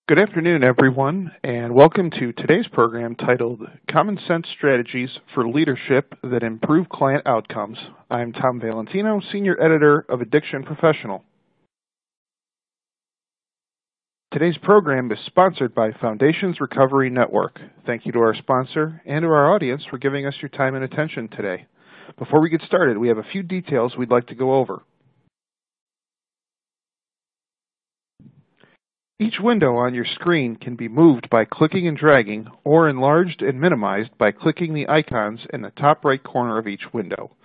Good afternoon, everyone, and welcome to today's program titled Common Sense Strategies for Leadership That Improve Client Outcomes. I'm Tom Valentino, Senior Editor of Addiction Professional. Today's program is sponsored by Foundations Recovery Network. Thank you to our sponsor and to our audience for giving us your time and attention today. Before we get started, we have a few details we'd like to go over. Each window on your screen can be moved by clicking and dragging, or enlarged and minimized by clicking the icons in the top right corner of each window.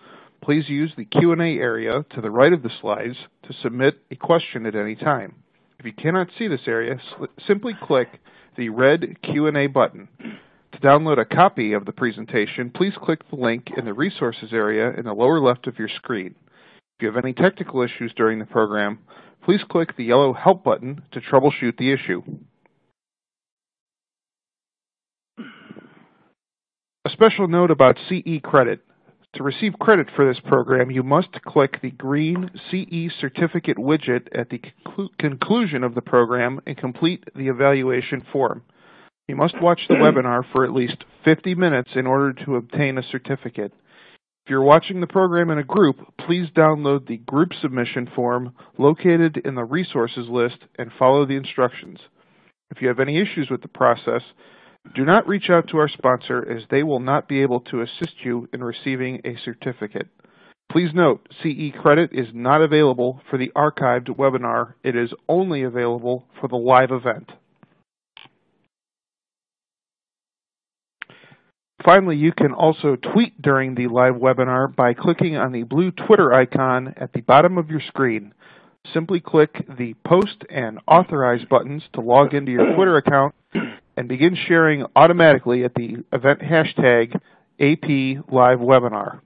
Please use the Q&A area to the right of the slides to submit a question at any time. If you cannot see this area, simply click the red Q&A button. To download a copy of the presentation, please click the link in the resources area in the lower left of your screen. If you have any technical issues during the program, please click the yellow Help button to troubleshoot the issue. A special note about CE credit. To receive credit for this program, you must click the green CE certificate widget at the conclusion of the program and complete the evaluation form. You must watch the webinar for at least 50 minutes in order to obtain a certificate. If you're watching the program in a group, please download the group submission form located in the resources list and follow the instructions. If you have any issues with the process, do not reach out to our sponsor as they will not be able to assist you in receiving a certificate. Please note, CE credit is not available for the archived webinar. It is only available for the live event. Finally, you can also tweet during the live webinar by clicking on the blue Twitter icon at the bottom of your screen. Simply click the Post and Authorize buttons to log into your Twitter account and begin sharing automatically at the event hashtag #APLiveWebinar.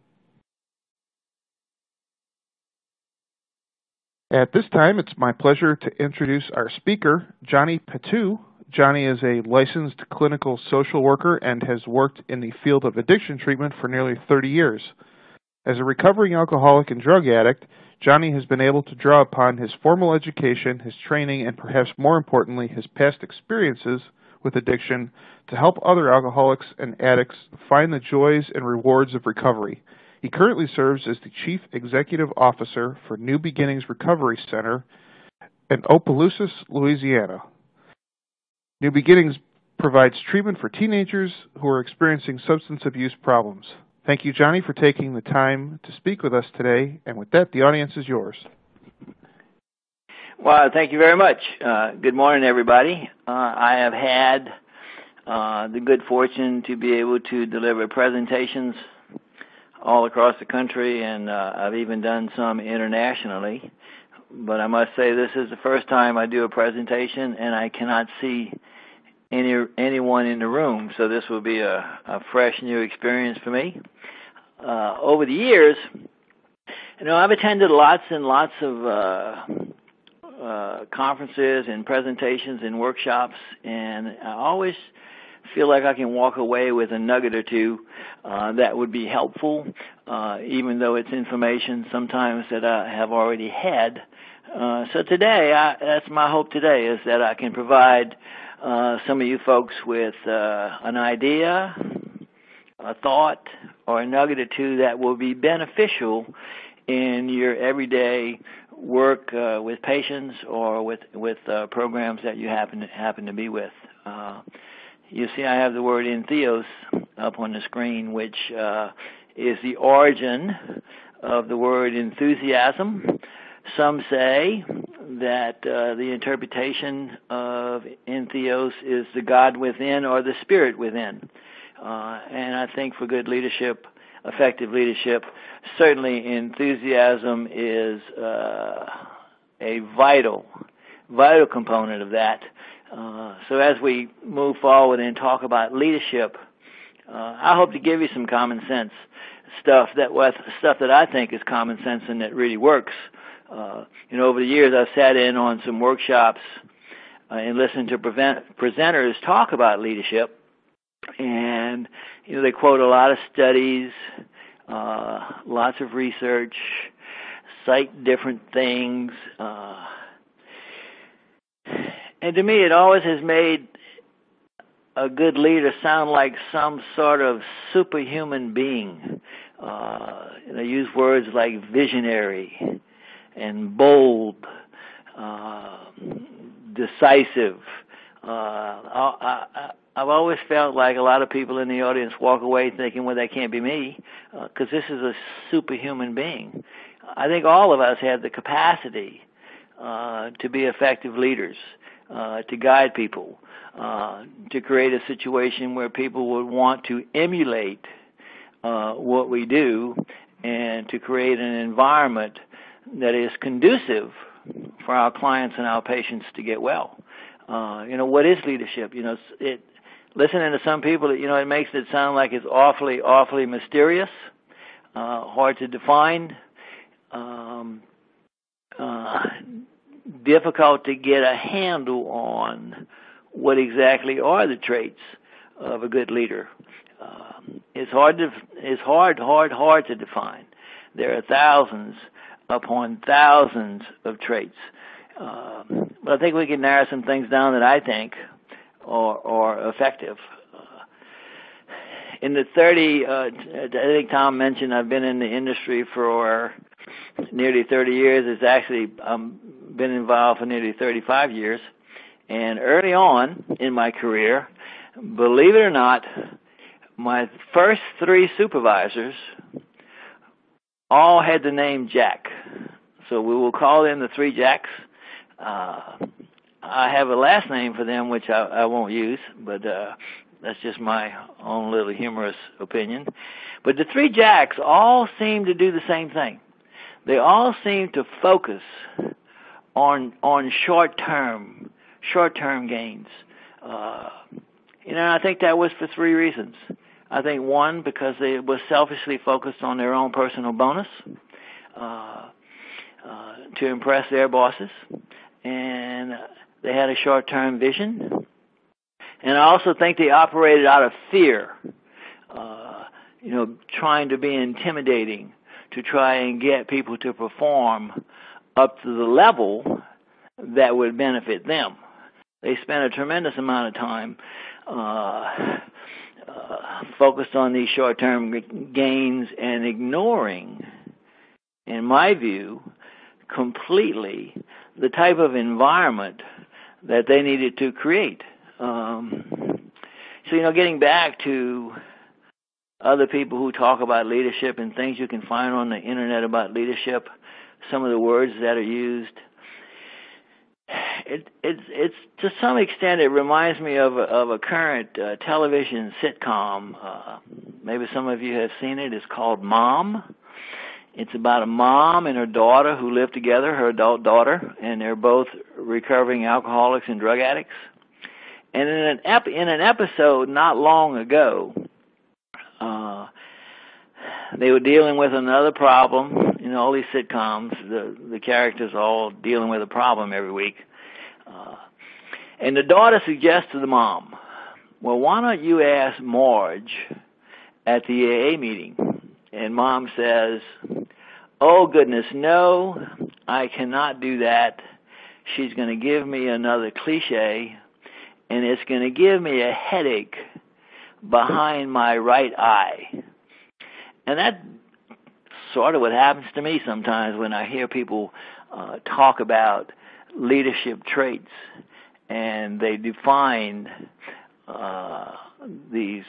At this time, it's my pleasure to introduce our speaker, Johnny Patout. Johnny is a licensed clinical social worker and has worked in the field of addiction treatment for nearly 30 years. As a recovering alcoholic and drug addict, Johnny has been able to draw upon his formal education, his training, and perhaps more importantly, his past experiences with addiction to help other alcoholics and addicts find the joys and rewards of recovery. He currently serves as the Chief Executive Officer for New Beginnings Recovery Center in Opelousas, Louisiana. New Beginnings provides treatment for teenagers who are experiencing substance abuse problems. Thank you, Johnny, for taking the time to speak with us today. And with that, the audience is yours. Well, thank you very much. Good morning, everybody. I have had the good fortune to be able to deliver presentations all across the country, and I've even done some internationally. But I must say this is the first time I do a presentation, and I cannot see anyone in the room, so this will be a fresh new experience for me. Over the years, I've attended lots and lots of conferences and presentations and workshops, and I always feel like I can walk away with a nugget or two that would be helpful, even though it's information sometimes that I have already had. So today, that's my hope today, is that I can provide some of you folks with an idea, a thought, or a nugget or two that will be beneficial in your everyday work with patients or with programs that you happen to be with. You see I have the word entheos up on the screen, which is the origin of the word enthusiasm. Some say that the interpretation of entheos is the God within or the spirit within. And I think for good leadership, effective leadership, certainly enthusiasm is a vital component of that. So as we move forward and talk about leadership, I hope to give you some common sense stuff that I think is common sense and that really works. Over the years, I've sat in on some workshops and listened to presenters talk about leadership, and they quote a lot of studies, lots of research, cite different things, And to me, it always has made a good leader sound like some sort of superhuman being. Use words like visionary and bold, decisive. I've always felt like a lot of people in the audience walk away thinking, well, that can't be me, because this is a superhuman being. I think all of us have the capacity to be effective leaders, to guide people, to create a situation where people would want to emulate what we do, and to create an environment that is conducive for our clients and our patients to get well. What is leadership? Listening to some people, it makes it sound like it's awfully, awfully mysterious, hard to define, difficult to get a handle on what exactly are the traits of a good leader. It's hard to define. There are thousands upon thousands of traits. But I think we can narrow some things down that I think are effective. In the I think Tom mentioned I've been in the industry for nearly 30 years. It's actually been involved for nearly 35 years. And early on in my career, believe it or not, my first 3 supervisors all had the name Jack. So we will call them the 3 Jacks. I have a last name for them, which I won't use, but that's just my own little humorous opinion. But the 3 Jacks all seem to do the same thing. They all seem to focus on short-term gains. I think that was for 3 reasons. I think 1, because they were selfishly focused on their own personal bonus to impress their bosses, and they had a short-term vision. And I also think they operated out of fear, trying to be intimidating, to try and get people to perform up to the level that would benefit them. They spent a tremendous amount of time focused on these short-term gains and ignoring, in my view, completely the type of environment that they needed to create. Getting back to other people who talk about leadership and things you can find on the internet about leadership, some of the words that are used, it's to some extent it reminds me of a current television sitcom. Maybe some of you have seen it. It's called Mom. It's about a mom and her daughter who live together, her adult daughter, and they're both recovering alcoholics and drug addicts. And in an episode not long ago, they were dealing with another problem. All these sitcoms, the characters are all dealing with a problem every week. And the daughter suggests to the mom, well, why don't you ask Marge at the AA meeting? And Mom says, oh, goodness, no, I cannot do that. She's going to give me another cliche, and it's going to give me a headache behind my right eye. And that's sort of what happens to me sometimes when I hear people talk about leadership traits, and they define these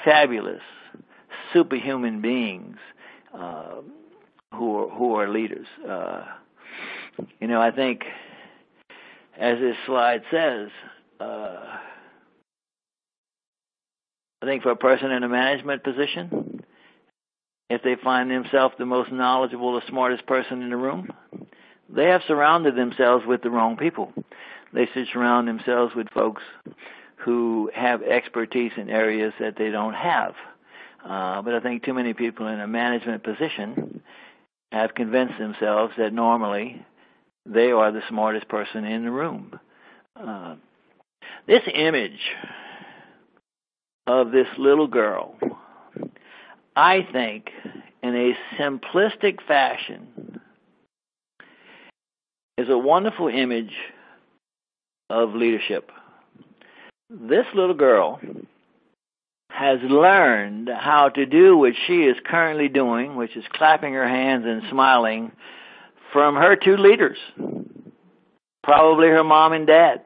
fabulous superhuman beings who are leaders. I think, as this slide says, I think for a person in a management position, if they find themselves the most knowledgeable, the smartest person in the room, they have surrounded themselves with the wrong people. They should surround themselves with folks who have expertise in areas that they don't have. But I think too many people in a management position have convinced themselves that normally they are the smartest person in the room. This image of this little girl, I think, in a simplistic fashion, is a wonderful image of leadership. This little girl has learned how to do what she is currently doing, which is clapping her hands and smiling, from her two leaders, probably her mom and dad.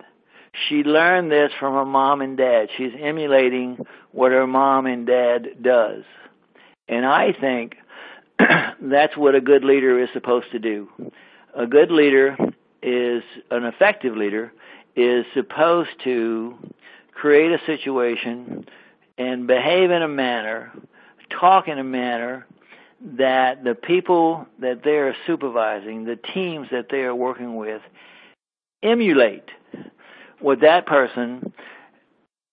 She learned this from her mom and dad. She's emulating what her mom and dad does. And I think that's what a good leader is supposed to do. A good leader is, an effective leader, is supposed to create a situation and behave in a manner, talk in a manner that the people that they are supervising, the teams that they are working with, emulate what that person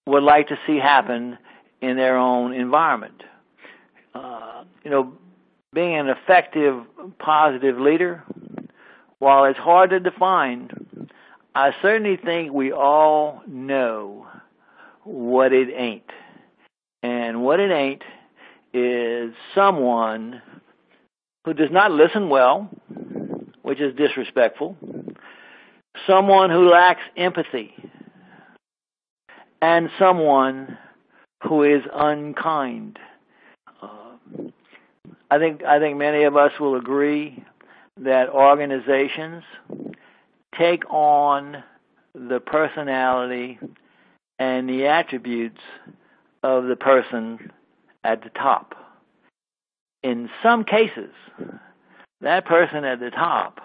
would like to see happen in their own environment. Being an effective, positive leader, while it's hard to define, I certainly think we all know what it ain't. And what it ain't is someone who does not listen well, which is disrespectful, someone who lacks empathy, and someone who is unkind. I think many of us will agree that organizations take on the personality and the attributes of the person at the top. In some cases, that person at the top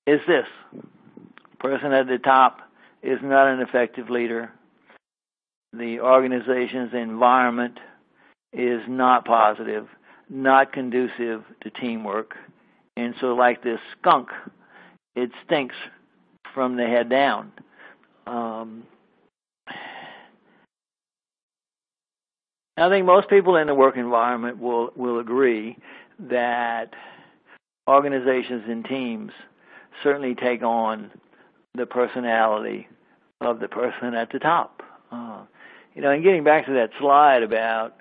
is this. Person at the top is not an effective leader. The organization's environment is not positive, not conducive to teamwork. And so like this skunk, it stinks from the head down. I think most people in the work environment will agree that organizations and teams certainly take on the personality of the person at the top. And getting back to that slide about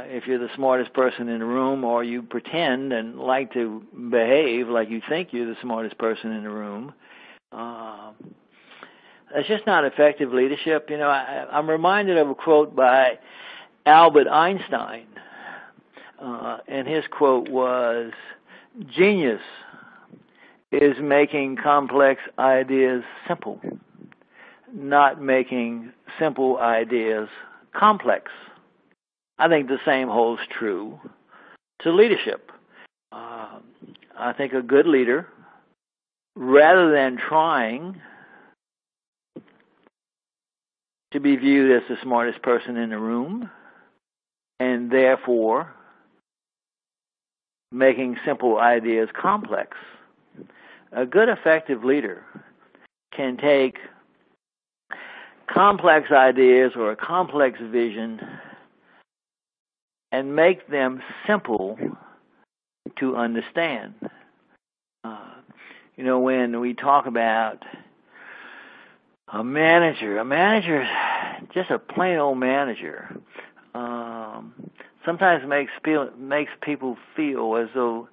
if you're the smartest person in the room or you pretend and like to behave like you think you're the smartest person in the room, that's just not effective leadership. I'm reminded of a quote by Albert Einstein, and his quote was, "Genius is making complex ideas simple, not making simple ideas complex." I think the same holds true to leadership. I think a good leader, rather than trying to be viewed as the smartest person in the room, and therefore making simple ideas complex, a good effective leader can take complex ideas or a complex vision and make them simple to understand. When we talk about a manager is just a plain old manager. Sometimes makes people feel as though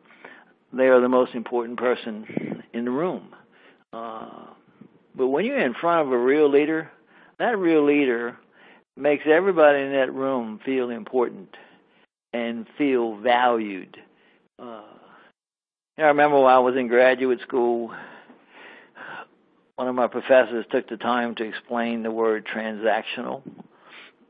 they are the most important person in the room. But when you're in front of a real leader, that real leader makes everybody in that room feel important and feel valued. I remember when I was in graduate school, one of my professors took the time to explain the word transactional,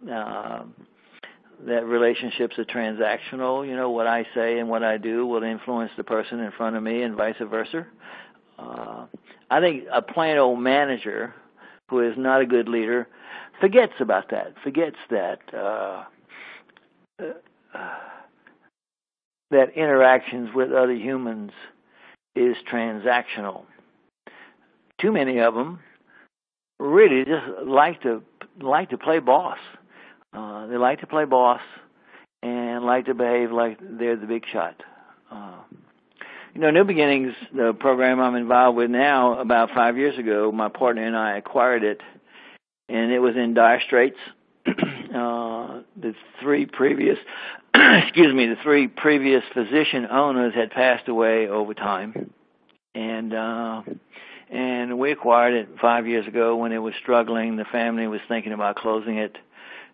that relationships are transactional. What I say and what I do will influence the person in front of me and vice versa. I think a plain old manager who is not a good leader forgets about that, that interactions with other humans is transactional. Too many of them really just like to play boss. They like to play boss and like to behave like they're the big shot. New Beginnings, the program I'm involved with now, about 5 years ago, my partner and I acquired it, and it was in dire straits. The three previous physician owners had passed away over time. And we acquired it 5 years ago when it was struggling. The family was thinking about closing it.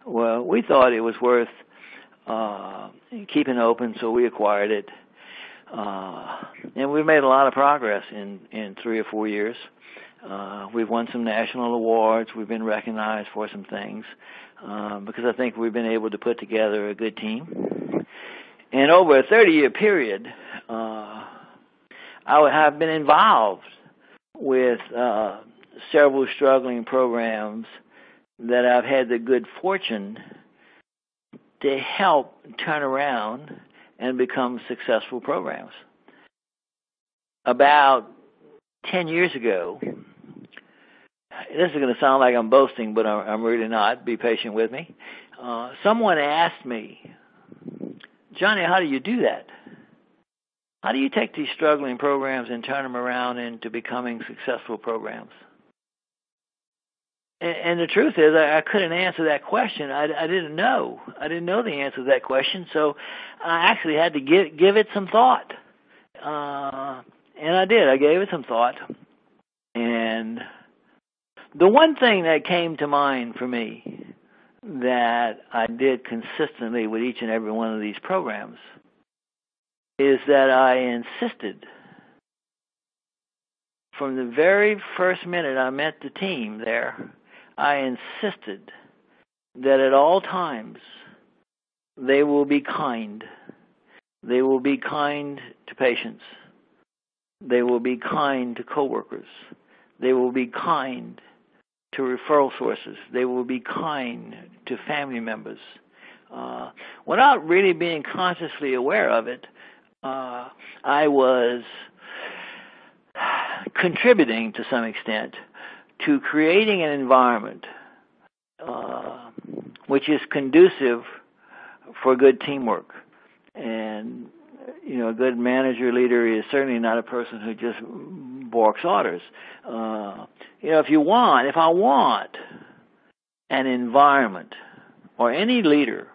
Well, we thought it was worth keeping open, so we acquired it. And we've made a lot of progress in 3 or 4 years. We've won some national awards. We've been recognized for some things because I think we've been able to put together a good team. And over a 30-year period, I have been involved with several struggling programs that I've had the good fortune to help turn around and become successful programs. About 10 years ago, this is going to sound like I'm boasting, but I'm really not. Be patient with me. Someone asked me, Johnny, how do you do that? How do you take these struggling programs and turn them around into becoming successful programs? And the truth is, I couldn't answer that question. I didn't know. I didn't know the answer to that question, so I actually had to give it some thought. And I did. I gave it some thought. And the one thing that came to mind for me that I did consistently with each and every one of these programs is that I insisted from the very first minute I met the team there, I insisted that at all times they will be kind. They will be kind to patients. They will be kind to coworkers. They will be kind to referral sources. They will be kind to family members. Without really being consciously aware of it, I was contributing to some extent to creating an environment which is conducive for good teamwork. And, you know, a good manager leader is certainly not a person who just barks orders. You know, if I want an environment, or any leader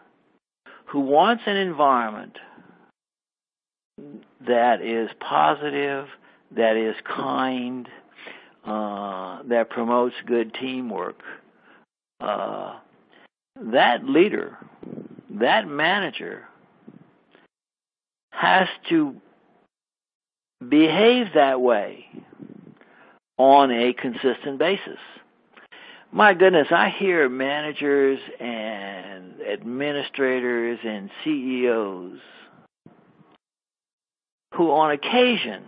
who wants an environment that is positive, that is kind, that promotes good teamwork, that leader, that manager has to behave that way on a consistent basis. My goodness, I hear managers and administrators and CEOs who on occasion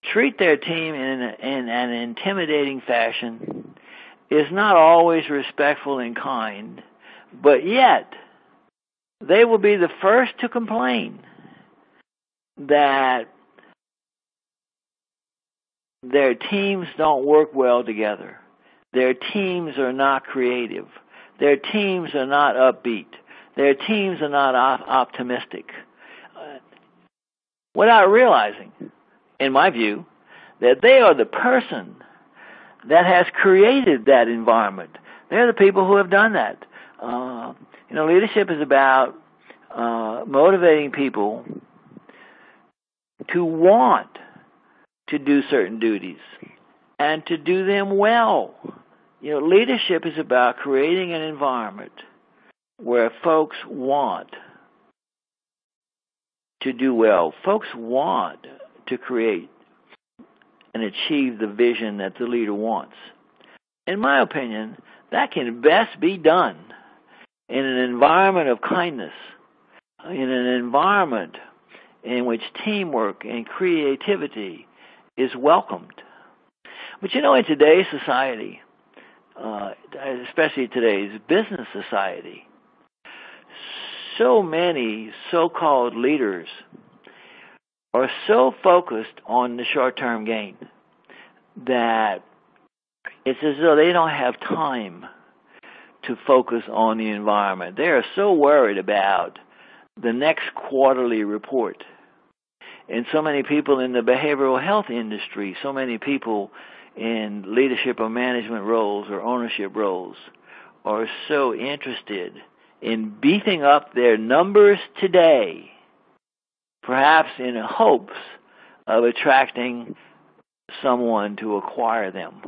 treat their team in an intimidating fashion, is not always respectful and kind, but yet they will be the first to complain that their teams don't work well together. Their teams are not creative. Their teams are not upbeat. Their teams are not optimistic. Without realizing, in my view, that they are the person that has created that environment. They're the people who have done that. You know, leadership is about motivating people to want to do certain duties and to do them well. You know, leadership is about creating an environment where folks want to do well. Folks want to create and achieve the vision that the leader wants. In my opinion, that can best be done in an environment of kindness, in an environment in which teamwork and creativity is welcomed. But you know, in today's society, especially today's business society, so many so-called leaders are so focused on the short-term gain that it's as though they don't have time to focus on the environment. They are so worried about the next quarterly report. And so many people in the behavioral health industry, so many people in leadership or management roles or ownership roles are so interested in beefing up their numbers today, perhaps in hopes of attracting someone to acquire them.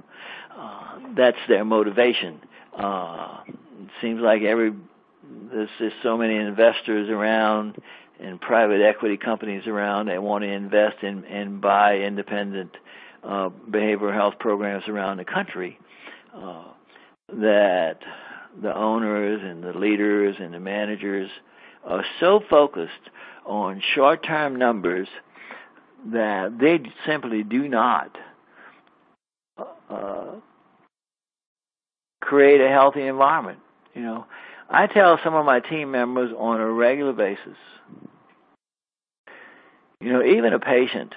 That's their motivation. It seems like there's just so many investors around and private equity companies around that want to invest and buy independent behavioral health programs around the country, that the owners and the leaders and the managers are so focused on short-term numbers that they simply do not create a healthy environment. I tell some of my team members on a regular basis, even a patient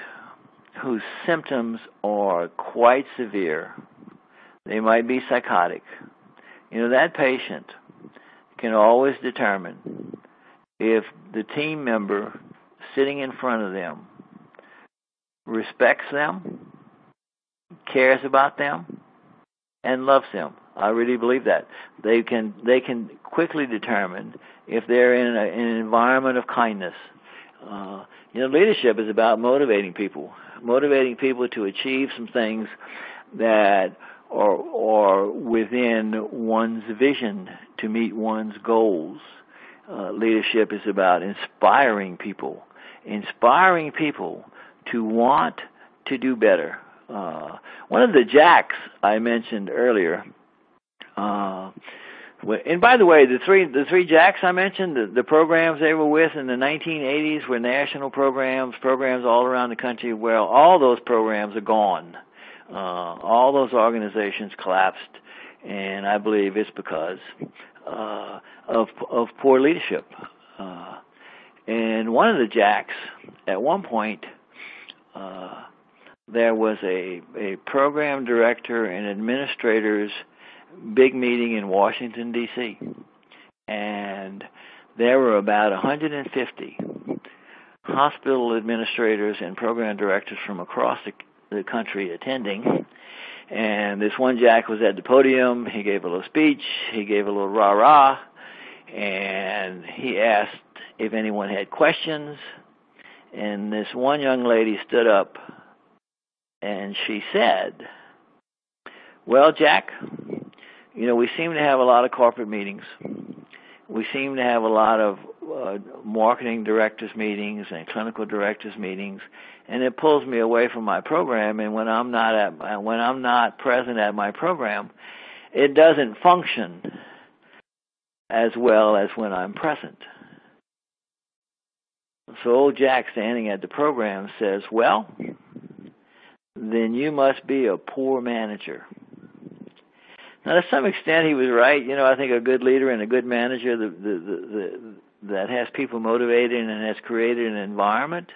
whose symptoms are quite severe, they might be psychotic, that patient can always determine if the team member sitting in front of them respects them, cares about them, and loves them. I really believe that. They can quickly determine if they're in an environment of kindness. Leadership is about motivating people to achieve some things that are within one's vision to meet one's goals. Leadership is about inspiring people to want to do better. One of the jacks I mentioned earlier, and by the way, the three jacks I mentioned, the programs they were with in the 1980s were national programs all around the country. Well, all those programs are gone. All those organizations collapsed, and I believe it's because of poor leadership. And one of the jacks, at one point, there was a program director and administrators big meeting in Washington, D.C., and there were about 150 hospital administrators and program directors from across the country attending. And this one jack was at the podium. He gave a little speech. He gave a little rah-rah, and he asked if anyone had questions. And this one young lady stood up, and she said, "Well, Jack, we seem to have a lot of corporate meetings. We seem to have a lot of marketing directors meetings and clinical directors meetings, and it pulls me away from my program. And when I'm not present at my program, it doesn't function as well as when I'm present." So old Jack, standing at the program, says, "Well, then you must be a poor manager." Now, to some extent, he was right. I think a good leader and a good manager that has people motivated and has created an environment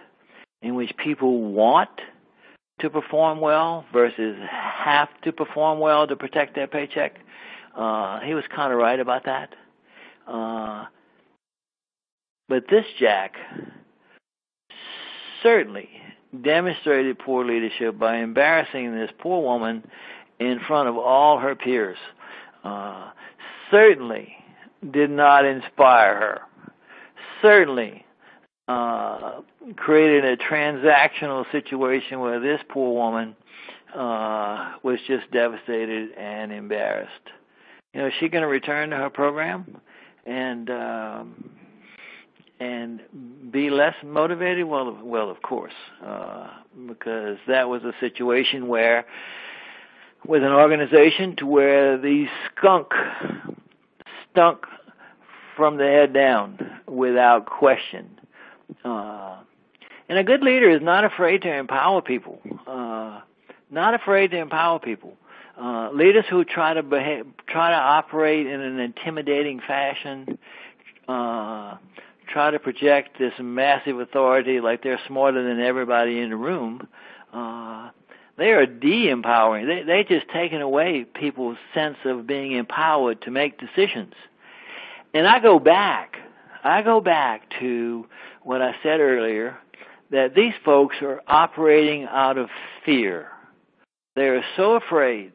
in which people want to perform well versus have to perform well to protect their paycheck. He was kind of right about that. But this Jack certainly demonstrated poor leadership by embarrassing this poor woman in front of all her peers. Certainly did not inspire her. Certainly created a transactional situation where this poor woman was just devastated and embarrassed. Is she going to return to her program and be less motivated? Well, of course, because that was a situation where, with an organization to where the skunk stunk from the head down without question. And a good leader is not afraid to empower people. Not afraid to empower people. Leaders who try to operate in an intimidating fashion, try to project this massive authority like they're smarter than everybody in the room, they are de-empowering. They just taken away people's sense of being empowered to make decisions. And I go back to what I said earlier, that these folks are operating out of fear. They are so afraid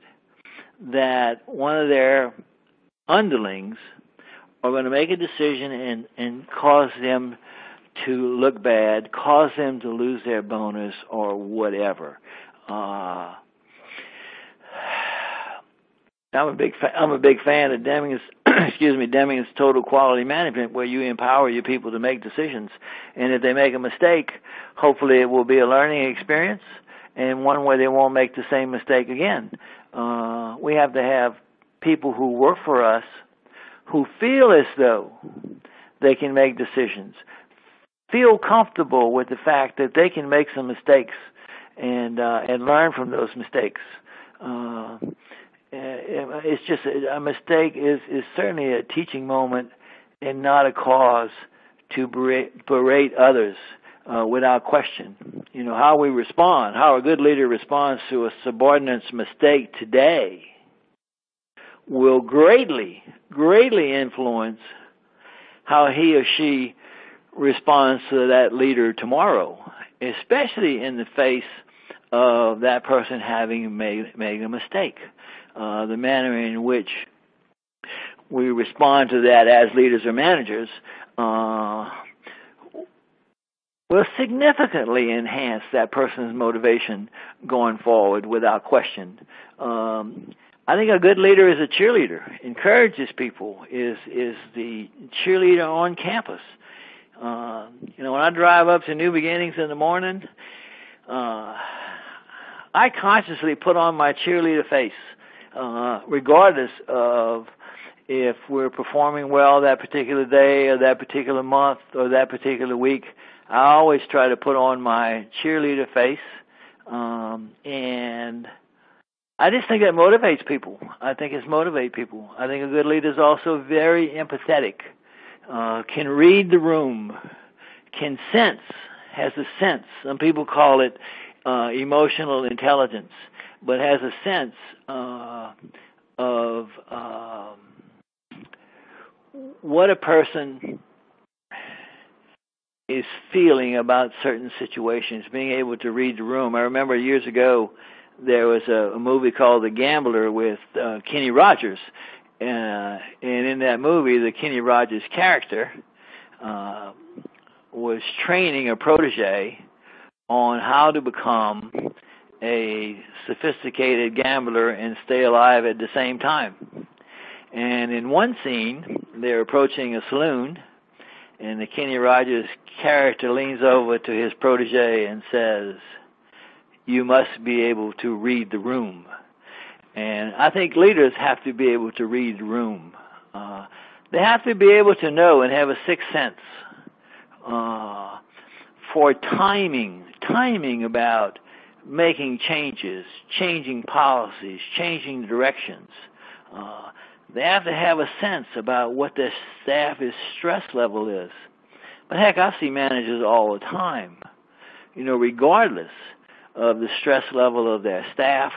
that one of their underlings are going to make a decision and cause them to look bad, cause them to lose their bonus or whatever. I'm a big fan of Deming's Deming's total quality management, where you empower your people to make decisions, and if they make a mistake, hopefully it will be a learning experience and one where they won't make the same mistake again. We have to have people who work for us who feel as though they can make decisions, feel comfortable with the fact that they can make some mistakes and learn from those mistakes. It's just a mistake is certainly a teaching moment and not a cause to berate others without question. You know, how we respond, how a good leader responds to a subordinate's mistake today will greatly influence how he or she responds to that leader tomorrow, especially in the face of that person having made a mistake. The manner in which we respond to that as leaders or managers will significantly enhance that person's motivation going forward without question. I think a good leader is a cheerleader, encourages people, is the cheerleader on campus. When I drive up to New Beginnings in the morning, I consciously put on my cheerleader face, regardless of if we're performing well that particular day or that particular month or that particular week. I always try to put on my cheerleader face, and I just think that motivates people. I think a good leader is also very empathetic, can read the room, can sense, has a sense. Some people call it emotional intelligence, but has a sense of what a person is feeling about certain situations, being able to read the room. I remember years ago there was a movie called The Gambler with Kenny Rogers, and in that movie the Kenny Rogers character was training a protege on how to become a sophisticated gambler and stay alive at the same time. And in one scene, they're approaching a saloon, and the Kenny Rogers character leans over to his protege and says, "You must be able to read the room." And I think leaders have to be able to read the room. They have to be able to know and have a sixth sense for timing about making changes, changing policies, changing directions. They have to have a sense about what their staff's stress level is. But heck, I see managers all the time, regardless of the stress level of their staff,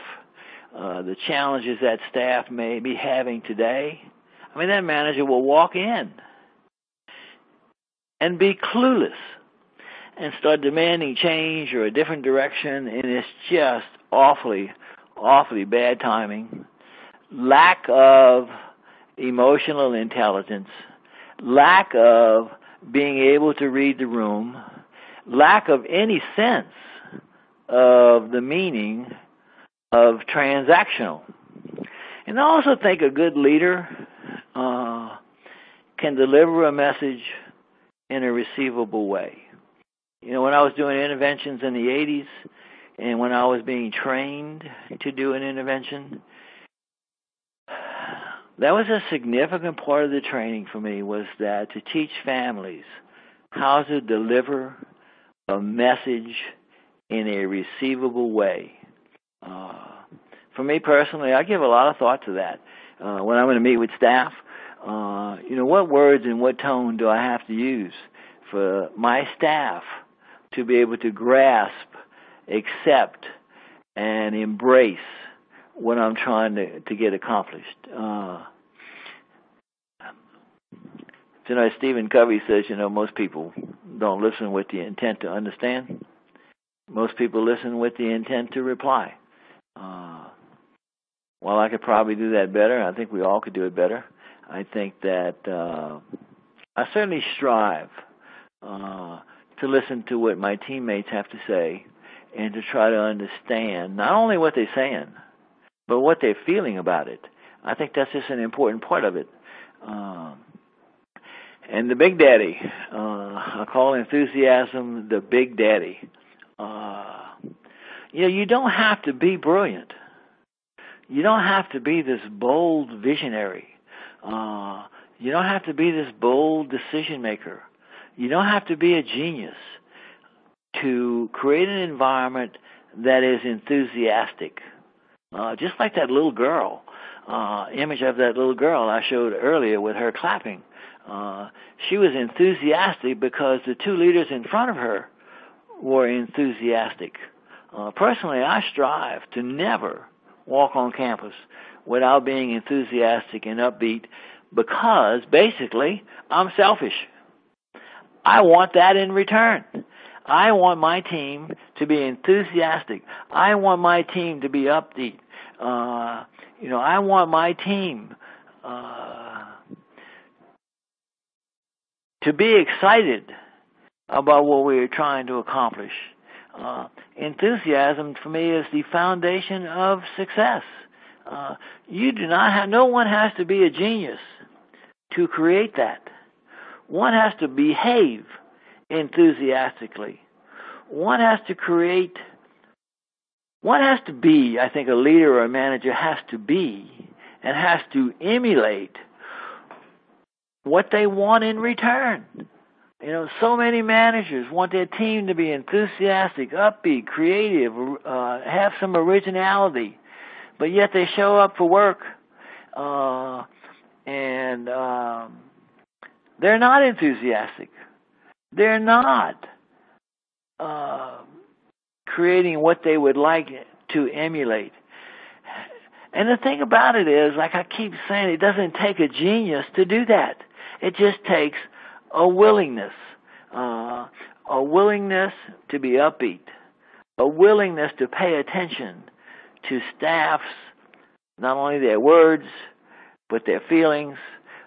the challenges that staff may be having today. I mean, that manager will walk in and be clueless and start demanding change or a different direction, and it's just awfully bad timing. Lack of emotional intelligence, lack of being able to read the room, lack of any sense of the meaning of transactional. And I also think a good leader can deliver a message in a receivable way. When I was doing interventions in the 80s and when I was being trained to do an intervention, that was a significant part of the training for me, was that to teach families how to deliver a message in a receivable way. For me personally, I give a lot of thought to that. When I'm going to meet with staff, what words and what tone do I have to use for my staff to be able to grasp, accept, and embrace what I'm trying to get accomplished. Stephen Covey says, most people don't listen with the intent to understand. Most people listen with the intent to reply. Well, I could probably do that better. I think we all could do it better. I think that I certainly strive to listen to what my teammates have to say and to try to understand not only what they're saying, but what they're feeling about it. I think that's just an important part of it. And the Big Daddy, I call enthusiasm the Big Daddy. You don't have to be brilliant. You don't have to be this bold visionary. You don't have to be this bold decision maker. You don't have to be a genius to create an environment that is enthusiastic. Just like that little girl, image of that little girl I showed earlier with her clapping. She was enthusiastic because the two leaders in front of her were enthusiastic. Personally, I strive to never walk on campus without being enthusiastic and upbeat because, basically, I'm selfish. I want that in return. I want my team to be enthusiastic. I want my team to be upbeat. I want my team to be excited about what we are trying to accomplish. Enthusiasm for me is the foundation of success. No one has to be a genius to create that. One has to behave enthusiastically. One has to be, I think a leader or a manager has to be and has to emulate what they want in return. So many managers want their team to be enthusiastic, upbeat, creative, have some originality, but yet they show up for work and they're not enthusiastic. They're not creating what they would like to emulate. And the thing about it is, like I keep saying, it doesn't take a genius to do that. It just takes a willingness to be upbeat, a willingness to pay attention to staff's, not only their words, but their feelings.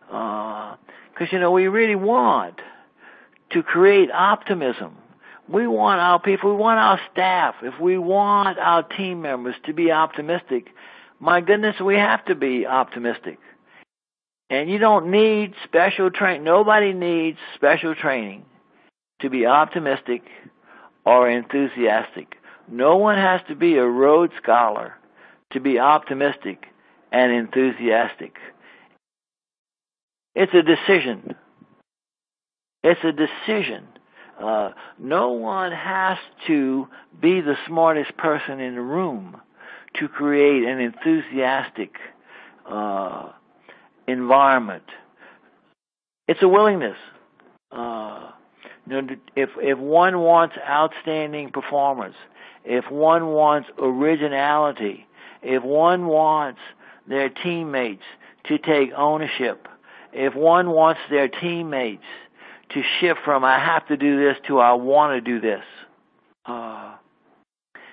Because, we really want to create optimism. We want our people, we want our staff, if we want our team members to be optimistic, my goodness, we have to be optimistic. And you don't need special training. Nobody needs special training to be optimistic or enthusiastic. No one has to be a Rhodes Scholar to be optimistic and enthusiastic. It's a decision. It's a decision. No one has to be the smartest person in the room to create an enthusiastic environment. It's a willingness. If one wants outstanding performance, if one wants originality, if one wants their teammates to take ownership, if one wants their teammates to shift from I have to do this to I want to do this,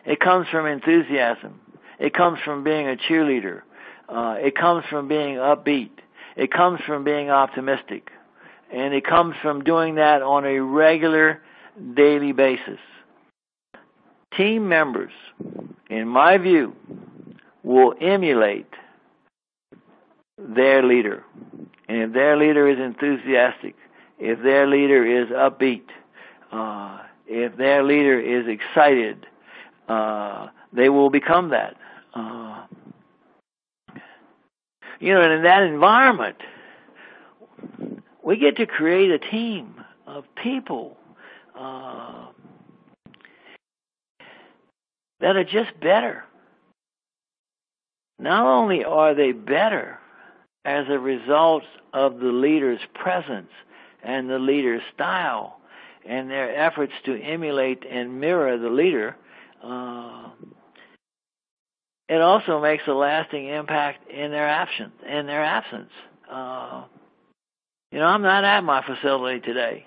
it comes from enthusiasm. It comes from being a cheerleader. It comes from being upbeat. It comes from being optimistic. And it comes from doing that on a regular, daily basis. Team members, in my view, will emulate their leader. And if their leader is enthusiastic, if their leader is upbeat, if their leader is excited, they will become that. And in that environment, we get to create a team of people that are just better. Not only are they better as a result of the leader's presence and the leader's style and their efforts to emulate and mirror the leader, it also makes a lasting impact in their absence. I'm not at my facility today,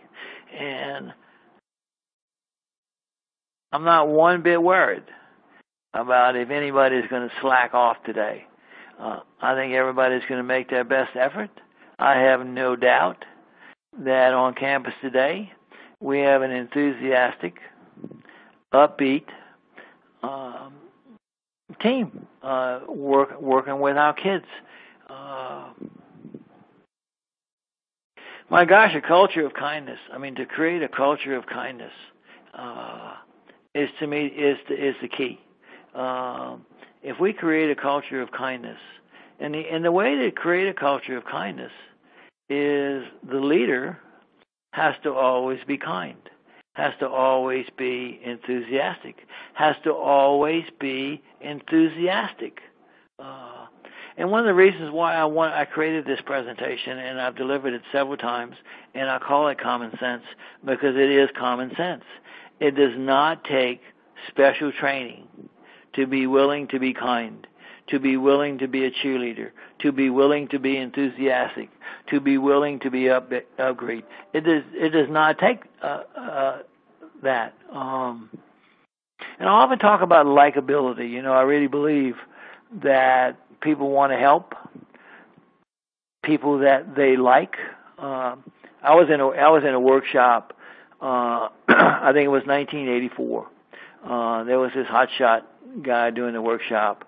and I'm not one bit worried about if anybody's going to slack off today. I think everybody's going to make their best effort. I have no doubt that on campus today, we have an enthusiastic, upbeat team working with our kids. My gosh, a culture of kindness. I mean, to create a culture of kindness is, to me, is the key. If we create a culture of kindness, and the way to create a culture of kindness is the leader has to always be kind, has to always be enthusiastic, has to always be enthusiastic. And one of the reasons why I created this presentation, and I've delivered it several times, and I call it common sense, because it is common sense. It does not take special training to be willing to be kind, to be willing to be a cheerleader, to be willing to be enthusiastic, to be willing to be upgrade. It does not take that. And I often talk about likability. You know, I really believe that people want to help people that they like. I was in a workshop. I think it was 1984. There was this hotshot guy doing the workshop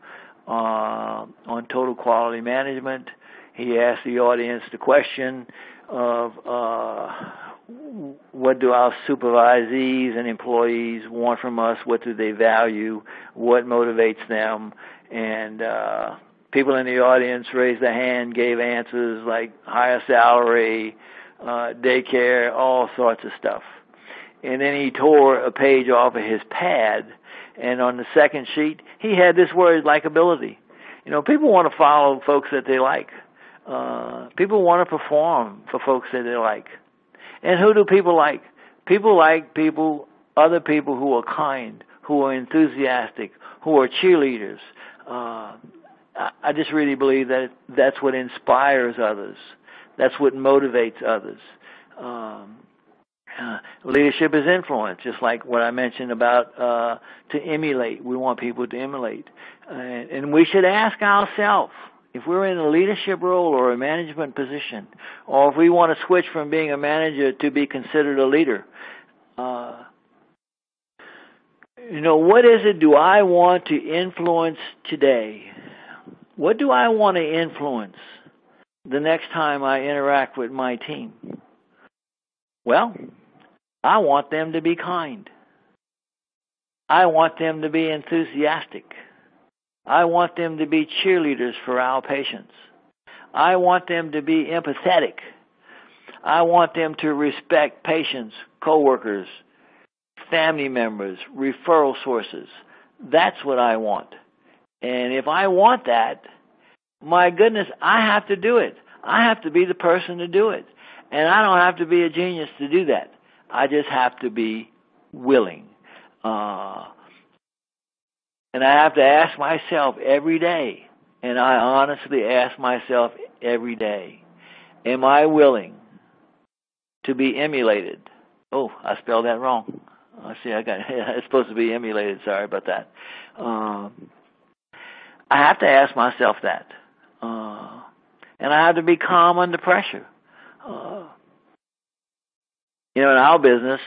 on total quality management. He asked the audience the question of what do our supervisees and employees want from us? What do they value? What motivates them? And people in the audience raised their hand, gave answers like higher salary, daycare, all sorts of stuff. And then he tore a page off of his pad, and on the second sheet, he had this word, likability. You know, people want to follow folks that they like. People want to perform for folks that they like. And who do people like? People like other people who are kind, who are enthusiastic, who are cheerleaders. I just really believe that that's what inspires others. That's what motivates others. Leadership is influence, just like what I mentioned about to emulate. We want people to emulate. And we should ask ourselves, if we're in a leadership role or a management position, or if we want to switch from being a manager to be considered a leader, you know, what is it do I want to influence today? What do I want to influence the next time I interact with my team? Well, I want them to be kind. I want them to be enthusiastic. I want them to be cheerleaders for our patients. I want them to be empathetic. I want them to respect patients, coworkers, family members, referral sources. That's what I want. And if I want that, my goodness, I have to do it. I have to be the person to do it. And I don't have to be a genius to do that. I just have to be willing. And I have to ask myself every day, and I honestly ask myself every day, am I willing to be emulated? Oh, I spelled that wrong. I see, it's supposed to be emulated. Sorry about that. I have to ask myself that. And I have to be calm under pressure. You know, in our business,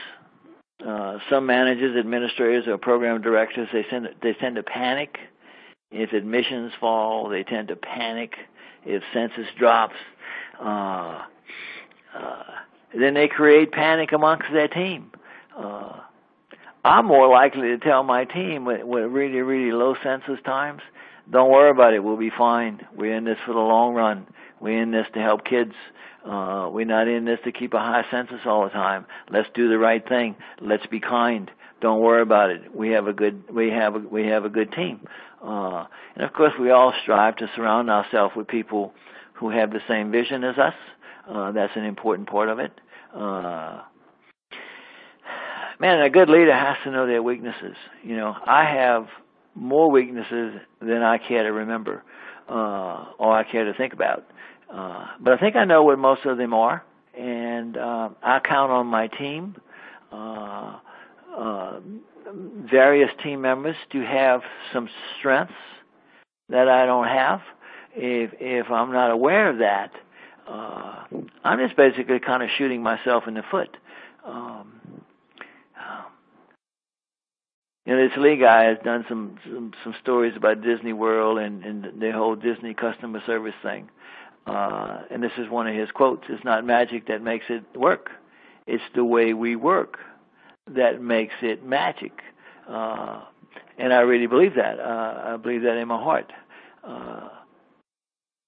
some managers, administrators, or program directors, they tend to panic if admissions fall. They tend to panic if census drops. Then they create panic amongst their team. I'm more likely to tell my team with really, really low census times, don't worry about it, we'll be fine. We're in this for the long run. We're in this to help kids. We're not in this to keep a high census all the time. Let's do the right thing. Let's be kind. Don't worry about it. We have a good team. And of course, we all strive to surround ourselves with people who have the same vision as us. That's an important part of it. Man, a good leader has to know their weaknesses. You know, I have more weaknesses than I care to remember or I care to think about. But I think I know what most of them are, and I count on my team, various team members, to have some strengths that I don't have. If I'm not aware of that, I'm just basically kind of shooting myself in the foot. This Lee guy has done some stories about Disney World and the whole Disney customer service thing. And this is one of his quotes: "It's not magic that makes it work. It's the way we work that makes it magic." And I really believe that. I believe that in my heart.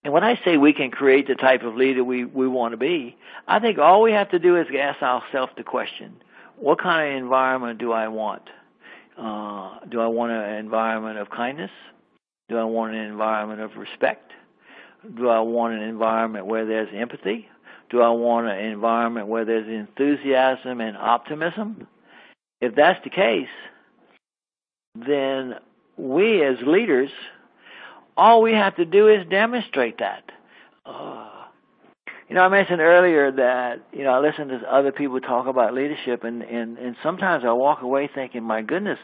And when I say we can create the type of leader we want to be, I think all we have to do is ask ourselves the question, what kind of environment do I want? Do I want an environment of kindness? Do I want an environment of respect? Do I want an environment where there's empathy? Do I want an environment where there's enthusiasm and optimism? If that's the case, then we as leaders, all we have to do is demonstrate that. I mentioned earlier that, I listen to other people talk about leadership, and sometimes I walk away thinking, my goodness,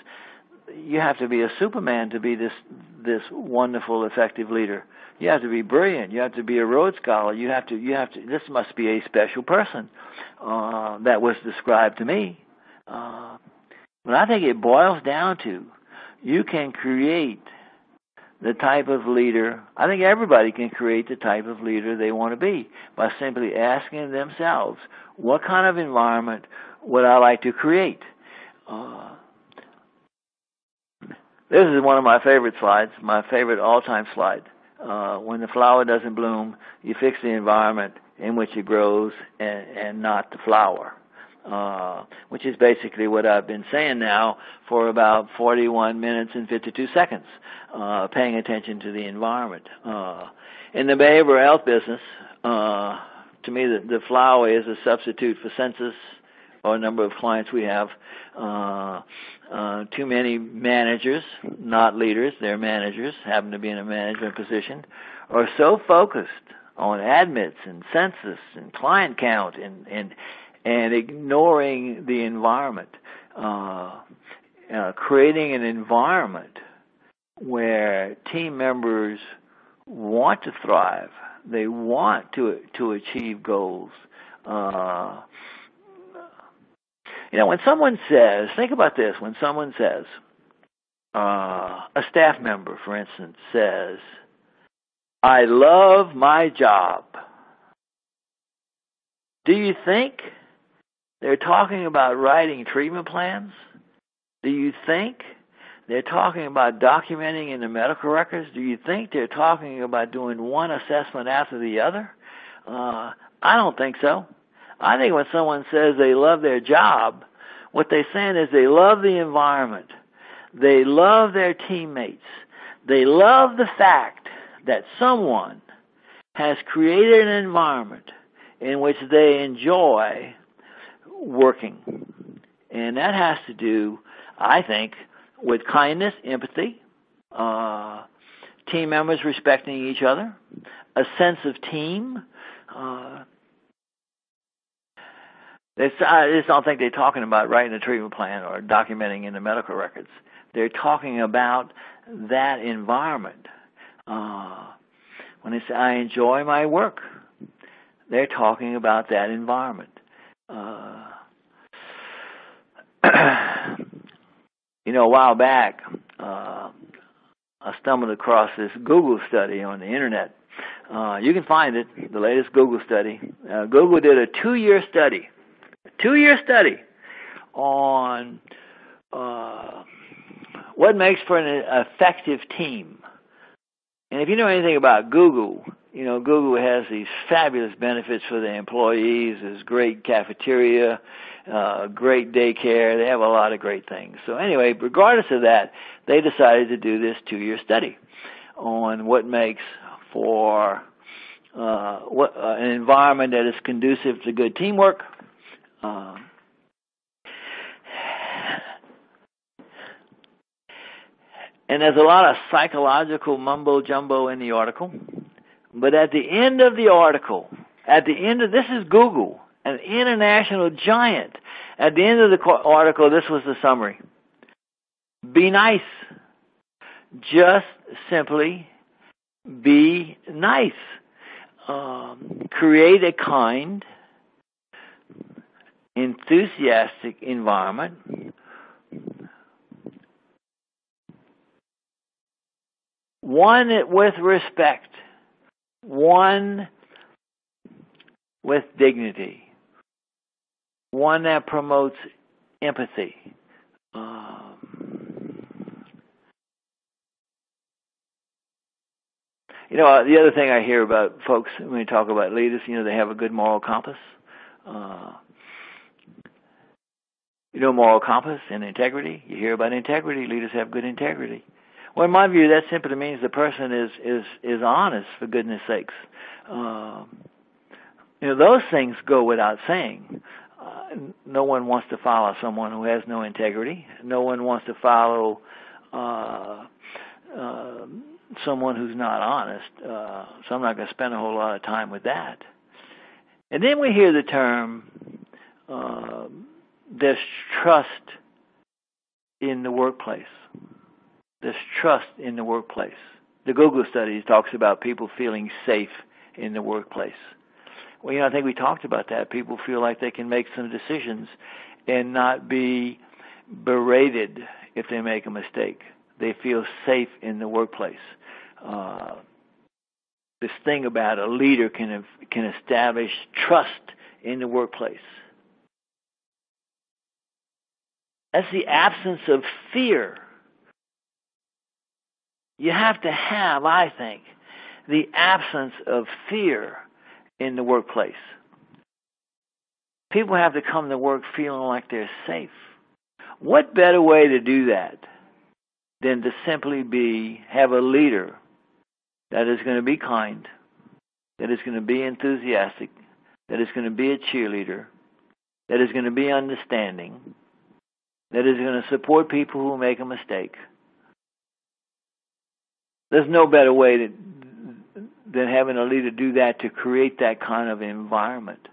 you have to be a Superman to be this wonderful, effective leader. You have to be brilliant. You have to be a Rhodes Scholar. You have to. This must be a special person. That was described to me. But I think it boils down to you can create the type of leader. I think everybody can create the type of leader they want to be by simply asking themselves, what kind of environment would I like to create? This is one of my favorite slides, my favorite all-time slide. When the flower doesn't bloom, you fix the environment in which it grows and not the flower. Which is basically what I've been saying now for about 41 minutes and 52 seconds, paying attention to the environment. In the behavioral health business, to me, the flower is a substitute for census or number of clients we have. Too many managers, not leaders, they're managers, happen to be in a management position, are so focused on admits and census and client count and ignoring the environment, creating an environment where team members want to thrive, they want to achieve goals. When someone says, think about this, when someone says, a staff member, for instance, says, I love my job, do you think they're talking about writing treatment plans? Do you think they're talking about documenting in the medical records? Do you think they're talking about doing one assessment after the other? I don't think so. I think when someone says they love their job, what they're saying is they love the environment. They love their teammates. They love the fact that someone has created an environment in which they enjoy working. And that has to do, I think, with kindness, empathy, team members respecting each other, a sense of team. I just don't think they're talking about writing a treatment plan or documenting in the medical records. They're talking about that environment. When they say, I enjoy my work, they're talking about that environment. A while back, I stumbled across this Googl Study on the internet. You can find it, the latest Googl Study. Google did a 2-year study on what makes for an effective team. And if you know anything about Google, Google has these fabulous benefits for the employees. There's great cafeteria, great daycare. They have a lot of great things. So anyway, regardless of that, they decided to do this 2-year study on what makes for an environment that is conducive to good teamwork. And there's a lot of psychological mumbo-jumbo in the article. But at the end of the article, this is Google, an international giant. At the end of the article, this was the summary. Be nice. Just simply be nice. Create a kind, enthusiastic environment, one with respect, one with dignity, one that promotes empathy. The other thing I hear about folks when we talk about leaders, they have a good moral compass. Moral compass and integrity. You hear about integrity. Leaders have good integrity. Well, in my view, that simply means the person is honest, for goodness sakes. Those things go without saying. No one wants to follow someone who has no integrity. No one wants to follow someone who's not honest. So I'm not going to spend a whole lot of time with that. And then we hear the term, there's trust in the workplace. There's trust in the workplace. The Googl Study talks about people feeling safe in the workplace. Well, I think we talked about that. People feel like they can make some decisions and not be berated if they make a mistake. They feel safe in the workplace. This thing about a leader can establish trust in the workplace. That's the absence of fear. You have to have, I think, the absence of fear in the workplace. People have to come to work feeling like they're safe. What better way to do that than to simply have a leader that is going to be kind, that is going to be enthusiastic, that is going to be a cheerleader, that is going to be understanding, that is going to support people who make a mistake. There's no better way than having a leader do that to create that kind of environment.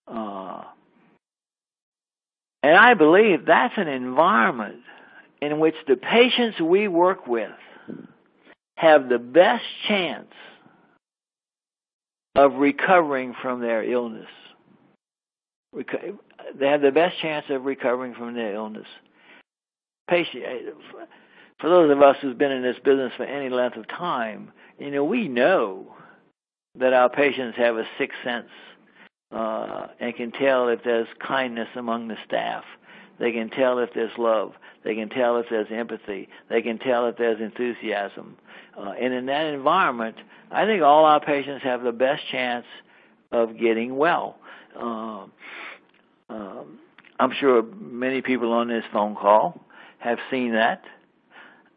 And I believe that's an environment in which the patients we work with have the best chance of recovering from their illness. They have the best chance of recovering from their illness. For those of us who've been in this business for any length of time, we know that our patients have a sixth sense and can tell if there's kindness among the staff. They can tell if there's love. They can tell if there's empathy. They can tell if there's enthusiasm. And in that environment, I think all our patients have the best chance of getting well. I'm sure many people on this phone call have seen that,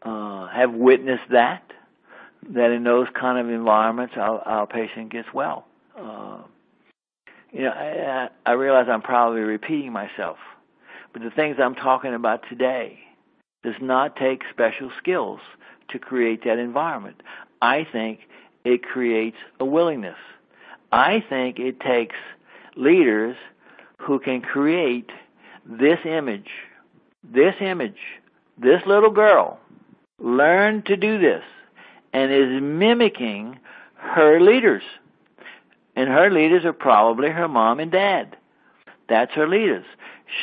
have witnessed that in those kind of environments our patient gets well. I realize I'm probably repeating myself, but the things I'm talking about today does not take special skills to create that environment. I think it creates a willingness. I think it takes leaders who can create this image, this little girl learned to do this and is mimicking her leaders. And her leaders are probably her mom and dad. That's her leaders.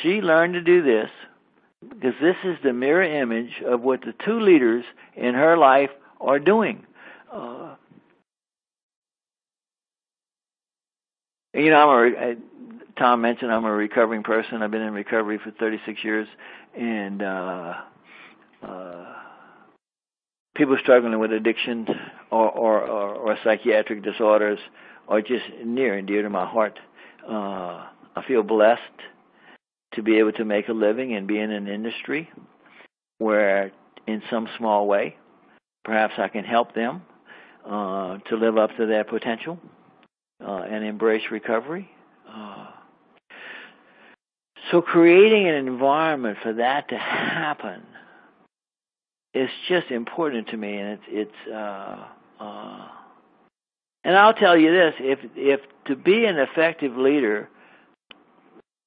She learned to do this because this is the mirror image of what the two leaders in her life are doing. Tom mentioned I'm a recovering person. I've been in recovery for 36 years, and people struggling with addiction or psychiatric disorders are just near and dear to my heart. I feel blessed to be able to make a living and be in an industry where, in some small way, perhaps I can help them to live up to their potential and embrace recovery. So creating an environment for that to happen is just important to me, and and I'll tell you this: if to be an effective leader,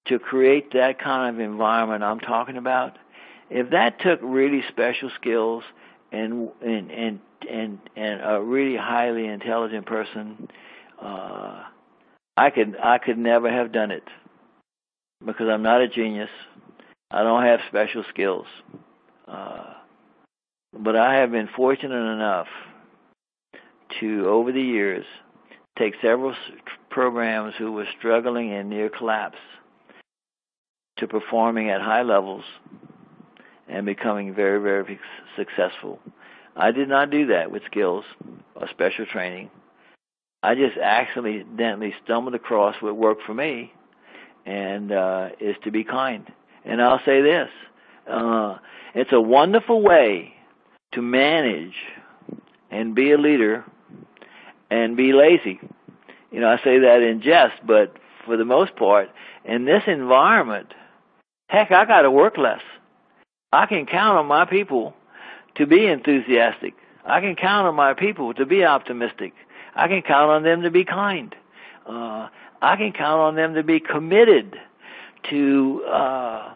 to create that kind of environment I'm talking about, if that took really special skills and a really highly intelligent person, I could never have done it. because I'm not a genius. I don't have special skills. But I have been fortunate enough to, over the years, take several programs who were struggling and near collapse to performing at high levels and becoming very, very successful. I did not do that with skills or special training. I just accidentally stumbled across what worked for me, and is to be kind. And I'll say this, it's a wonderful way to manage and be a leader and be lazy. You know, I say that in jest, but for the most part, in this environment, heck, I got to work less. I can count on my people to be enthusiastic. I can count on my people to be optimistic. I can count on them to be kind. I can count on them to be committed to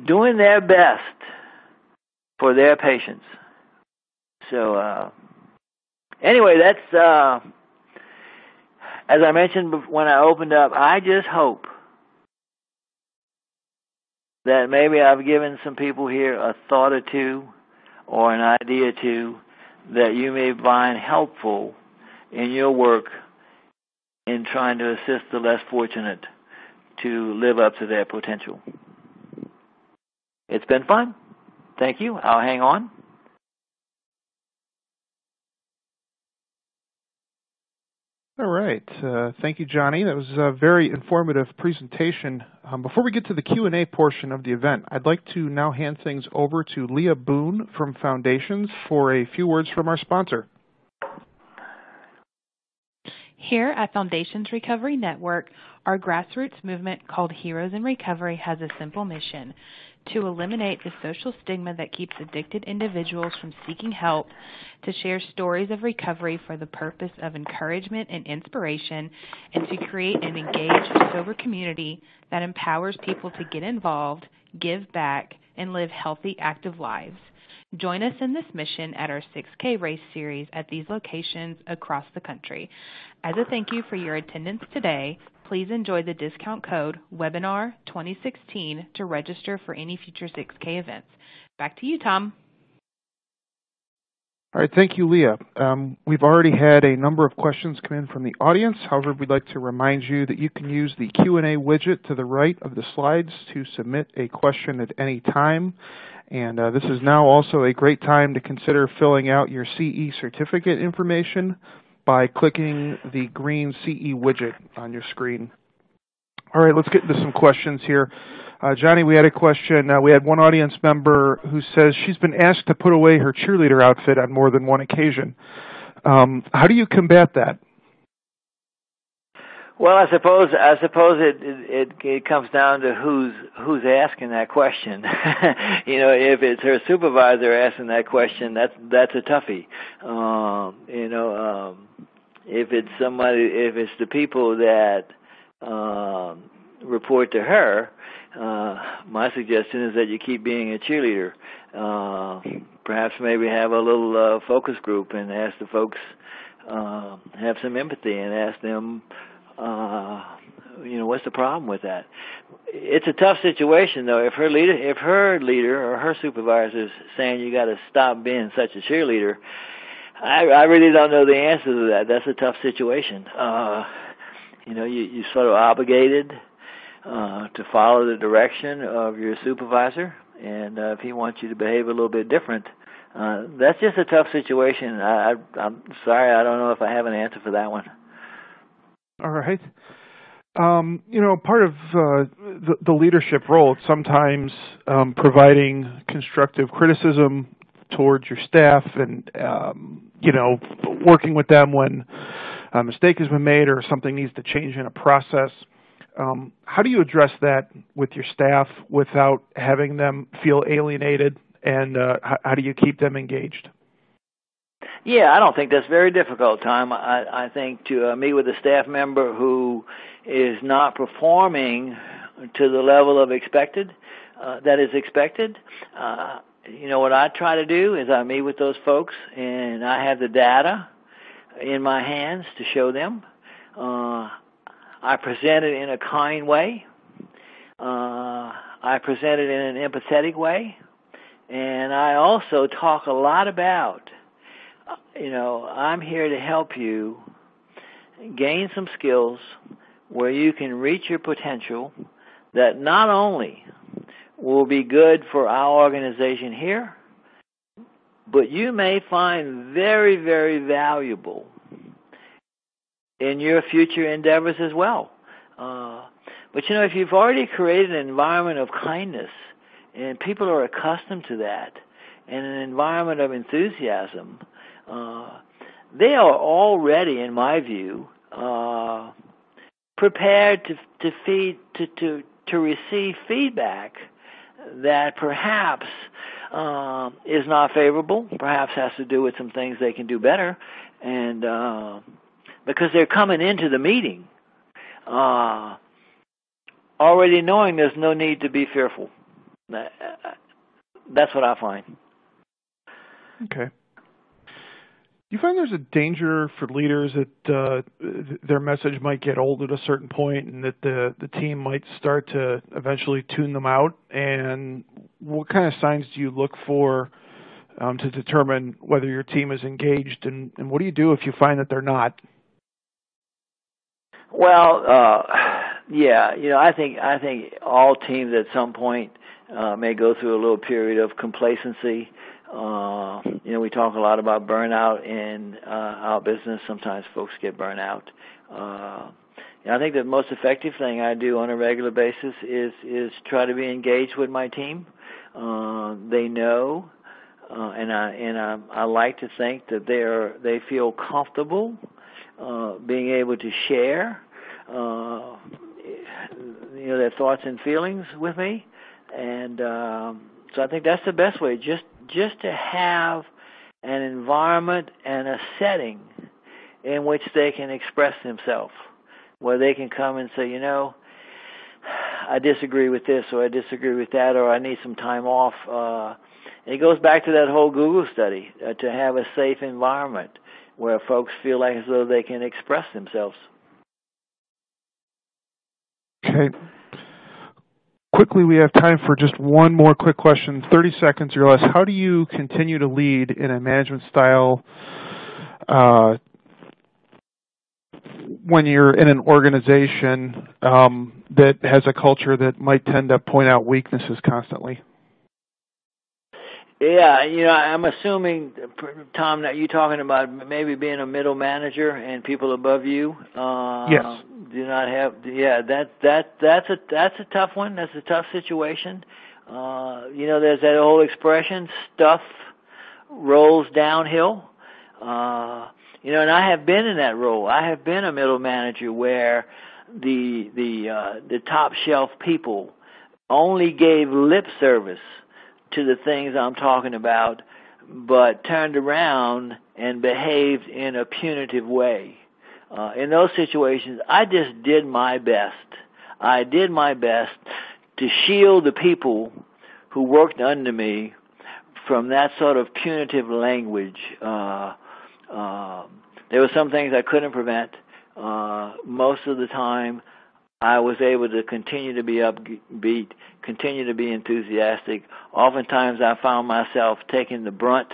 doing their best for their patients. So, anyway, that's, as I mentioned when I opened up, I just hope that maybe I've given some people here a thought or two or an idea or two that you may find helpful in your work in trying to assist the less fortunate to live up to their potential. It's been fun. Thank you. I'll hang on. All right. Thank you, Johnny. That was a very informative presentation. Before we get to the Q&A portion of the event, I'd like to now hand things over to Leah Boone from Foundations for a few words from our sponsor. Here at Foundations Recovery Network, our grassroots movement called Heroes in Recovery has a simple mission: to eliminate the social stigma that keeps addicted individuals from seeking help, to share stories of recovery for the purpose of encouragement and inspiration, and to create an engaged, sober community that empowers people to get involved, give back, and live healthy, active lives. Join us in this mission at our 6K race series at these locations across the country. As a thank you for your attendance today, please enjoy the discount code WEBINAR2016 to register for any future 6K events. Back to you, Tom. All right, thank you, Leah. We've already had a number of questions come in from the audience. However, we'd like to remind you that you can use the Q&A widget to the right of the slides to submit a question at any time. And this is now also a great time to consider filling out your CE certificate information by clicking the green CE widget on your screen. All right, let's get into some questions here. Johnny, we had a question. We had one audience member who says she's been asked to put away her cheerleader outfit on more than one occasion. How do you combat that? Well, I suppose it comes down to who's asking that question. You know, if it's her supervisor asking that question, that's a toughie. If it's the people that report to her, my suggestion is that you keep being a cheerleader. Perhaps maybe have a little focus group and ask the folks, have some empathy and ask them, what's the problem with that? It's a tough situation, though. If her leader or her supervisor is saying you got to stop being such a cheerleader, I really don't know the answer to that. That's a tough situation. You're sort of obligated to follow the direction of your supervisor, and if he wants you to behave a little bit different, that's just a tough situation. I'm sorry, I don't know if I have an answer for that one. All right. Part of the leadership role is sometimes providing constructive criticism towards your staff and, working with them when a mistake has been made or something needs to change in a process. How do you address that with your staff without having them feel alienated, and how do you keep them engaged? Yeah, I don't think that's very difficult, Tom. I think to meet with a staff member who is not performing to the level that is expected, what I try to do is I meet with those folks, and I have the data in my hands to show them. I present it in a kind way. I present it in an empathetic way, and I also talk a lot about, I'm here to help you gain some skills where you can reach your potential that not only will be good for our organization here, but you may find very, very valuable in your future endeavors as well. But if you've already created an environment of kindness and people are accustomed to that and an environment of enthusiasm, they are already, in my view, prepared to receive feedback that perhaps is not favorable, perhaps has to do with some things they can do better, and because they're coming into the meeting already knowing there's no need to be fearful. That's what I find. Okay. Do you find there's a danger for leaders that their message might get old at a certain point and that the team might start to eventually tune them out? And what kind of signs do you look for to determine whether your team is engaged? And what do you do if you find that they're not? Well, I think all teams at some point may go through a little period of complacency. We talk a lot about burnout in our business. Sometimes folks get burnt out. I think the most effective thing I do on a regular basis is try to be engaged with my team. They know, and I like to think that they feel comfortable being able to share their thoughts and feelings with me, and so I think that's the best way. Just to have an environment and a setting in which they can express themselves, where they can come and say, I disagree with this, or I disagree with that, or I need some time off. It goes back to that whole Googl study, to have a safe environment where folks feel like as though they can express themselves. Okay. Quickly, we have time for just one more quick question, 30 seconds or less. How do you continue to lead in a management style when you're in an organization that has a culture that might tend to point out weaknesses constantly? Yeah, I'm assuming, Tom, that you're talking about maybe being a middle manager and people above you. Yes. Do not have. Yeah, that's a tough one. That's a tough situation. There's that old expression, stuff rolls downhill. And I have been in that role. I have been a middle manager where the top shelf people only gave lip service to the things I'm talking about, but turned around and behaved in a punitive way. In those situations, I just did my best. I did my best to shield the people who worked under me from that sort of punitive language. There were some things I couldn't prevent. Most of the time, I was able to continue to be upbeat, continue to be enthusiastic. Oftentimes, I found myself taking the brunt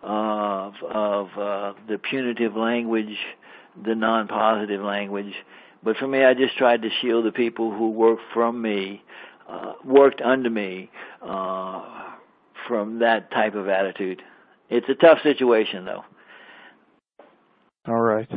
of the punitive language, the non-positive language. But for me, I just tried to shield the people who worked under me, from that type of attitude. It's a tough situation, though. All right.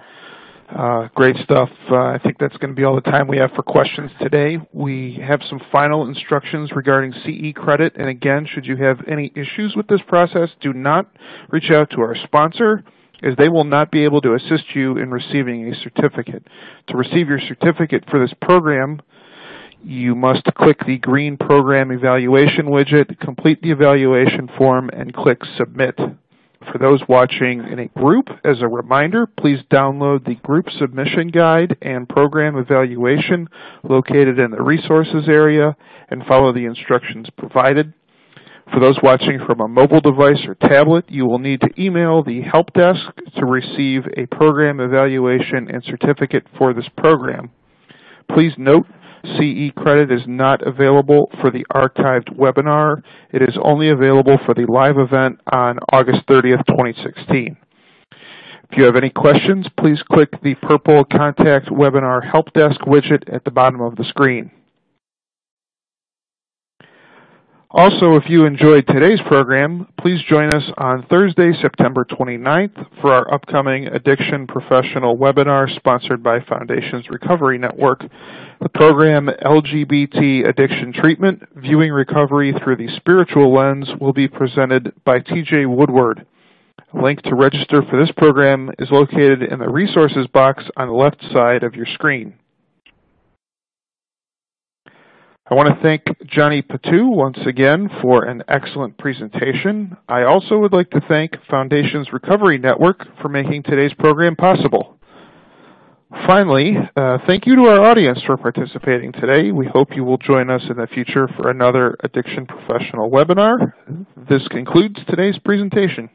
Great stuff. I think that's going to be all the time we have for questions today. We have some final instructions regarding CE credit. And again, should you have any issues with this process, do not reach out to our sponsor, as they will not be able to assist you in receiving a certificate. To receive your certificate for this program, you must click the green program evaluation widget, complete the evaluation form, and click submit. For those watching in a group, as a reminder, please download the group submission guide and program evaluation located in the resources area and follow the instructions provided. For those watching from a mobile device or tablet, you will need to email the help desk to receive a program evaluation and certificate for this program. Please note, CE credit is not available for the archived webinar. It is only available for the live event on August 30th, 2016. If you have any questions, please click the purple Contact Webinar Help Desk widget at the bottom of the screen. Also, if you enjoyed today's program, please join us on Thursday, September 29th for our upcoming Addiction Professional webinar sponsored by Foundations Recovery Network. The program LGBT Addiction Treatment, Viewing Recovery Through the Spiritual Lens will be presented by TJ Woodward. A link to register for this program is located in the resources box on the left side of your screen. I want to thank Johnny Patout once again for an excellent presentation. I also would like to thank Foundations Recovery Network for making today's program possible. Finally, thank you to our audience for participating today. We hope you will join us in the future for another Addiction Professional webinar. This concludes today's presentation.